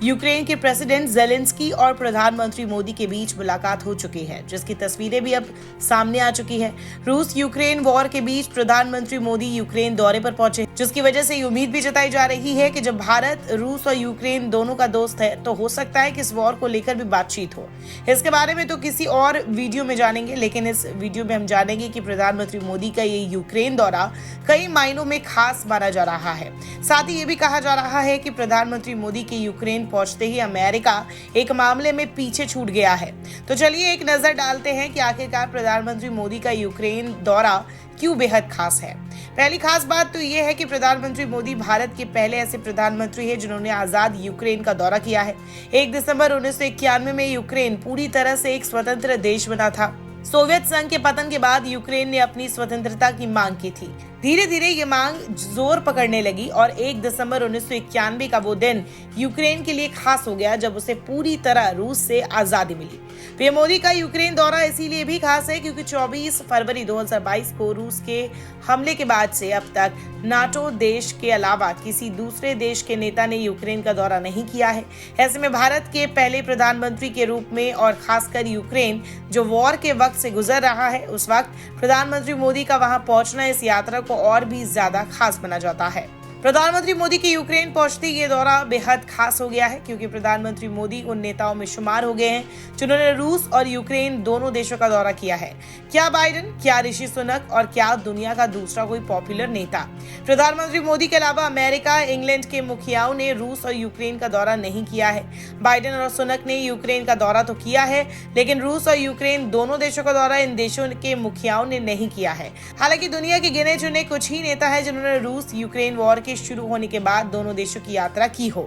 Ukraine के president Zelensky और प्रधानमंत्री मोदी के बीच मुलाकात हो चुकी है, जिसकी तस्वीरें भी अब सामने आ चुकी है। रूस यूक्रेन वॉर के बीच प्रधानमंत्री मोदी यूक्रेन दौरे पर पहुंचे, जिसकी वजह से ये उम्मीद भी जताई जा रही है कि जब भारत, रूस और यूक्रेन दोनों का दोस्त है तो हो सकता है कि इस वॉर को लेकर भी बातचीत हो। इसके बारे में तो किसी और वीडियो में जानेंगे, लेकिन इस वीडियो में हम जानेंगे कि प्रधानमंत्री मोदी का ये यूक्रेन दौरा कई मायनों में खास माना जा रहा है। साथ ही ये भी कहा जा रहा है कि प्रधानमंत्री मोदी के यूक्रेन पहुंचते ही अमेरिका एक मामले में पीछे छूट गया है। तो चलिए एक नजर डालते हैं कि आखिरकार प्रधानमंत्री मोदी का यूक्रेन दौरा क्यों बेहद खास है। पहली खास बात तो ये है कि प्रधानमंत्री मोदी भारत के पहले ऐसे प्रधानमंत्री हैं जिन्होंने आजाद यूक्रेन का दौरा किया है। 1 दिसंबर 1991 में यूक्रेन पूरी तरह से एक स्वतंत्र देश बना था। सोवियत संघ के पतन के बाद यूक्रेन ने अपनी स्वतंत्रता की मांग की थी। धीरे धीरे ये मांग जोर पकड़ने लगी और 1 दिसंबर 1991 का वो दिन यूक्रेन के लिए खास हो गया जब उसे पूरी तरह रूस से आजादी मिली। पीएम मोदी का यूक्रेन दौरा इसीलिए भी खास है क्योंकि 24 फरवरी 2022 को रूस के हमले के बाद से अब तक नाटो देश के अलावा किसी दूसरे देश के नेता ने यूक्रेन का दौरा नहीं किया है। ऐसे में भारत के पहले प्रधानमंत्री के रूप में और खासकर यूक्रेन जो वॉर के वक्त से गुजर रहा है, उस वक्त प्रधानमंत्री मोदी का वहां पहुंचना इस यात्रा को और भी ज्यादा खास बना जाता है। प्रधानमंत्री मोदी के यूक्रेन पहुंचते ये दौरा बेहद खास हो गया है क्योंकि प्रधानमंत्री मोदी उन नेताओं में शुमार हो गए हैं जिन्होंने रूस और यूक्रेन दोनों देशों का दौरा किया है। क्या बाइडेन, क्या ऋषि सुनक और क्या दुनिया का दूसरा कोई पॉपुलर नेता। प्रधानमंत्री मोदी के अलावा अमेरिका, इंग्लैंड के मुखियाओं ने रूस और यूक्रेन का दौरा नहीं किया है। बाइडेन और सुनक ने यूक्रेन का दौरा तो किया है, लेकिन रूस और यूक्रेन दोनों देशों का दौरा इन देशों के मुखियाओं ने नहीं किया है। हालांकि दुनिया के गिने चुने कुछ ही नेता है जिन्होंने रूस यूक्रेन वॉर के शुरू होने के बाद दोनों देशों की यात्रा की हो।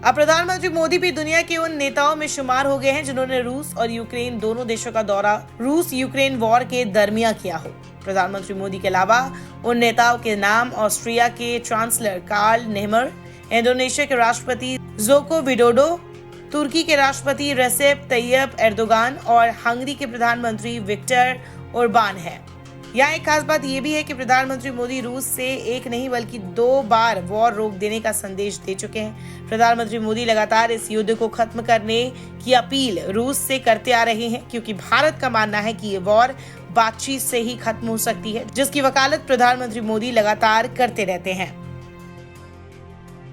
अब प्रधानमंत्री मोदी भी दुनिया के उन नेताओं में शुमार हो गए हैं जिन्होंने रूस और यूक्रेन दोनों देशों का दौरा रूस यूक्रेन वॉर के दरमियान किया हो। प्रधानमंत्री मोदी के अलावा उन नेताओं के नाम ऑस्ट्रिया के चांसलर कार्ल नेहमर, इंडोनेशिया के राष्ट्रपति जोको विडोडो, तुर्की के राष्ट्रपति रेसेप तैयब एर्दोगान और हंगरी के प्रधानमंत्री विक्टर ओरबान है। यहाँ एक खास बात यह भी है कि प्रधानमंत्री मोदी रूस से एक नहीं बल्कि 2 बार वॉर रोक देने का संदेश दे चुके हैं। प्रधानमंत्री मोदी लगातार इस युद्ध को खत्म करने की अपील रूस से करते आ रहे हैं क्योंकि भारत का मानना है कि ये वॉर बातचीत से ही खत्म हो सकती है, जिसकी वकालत प्रधानमंत्री मोदी लगातार करते रहते हैं।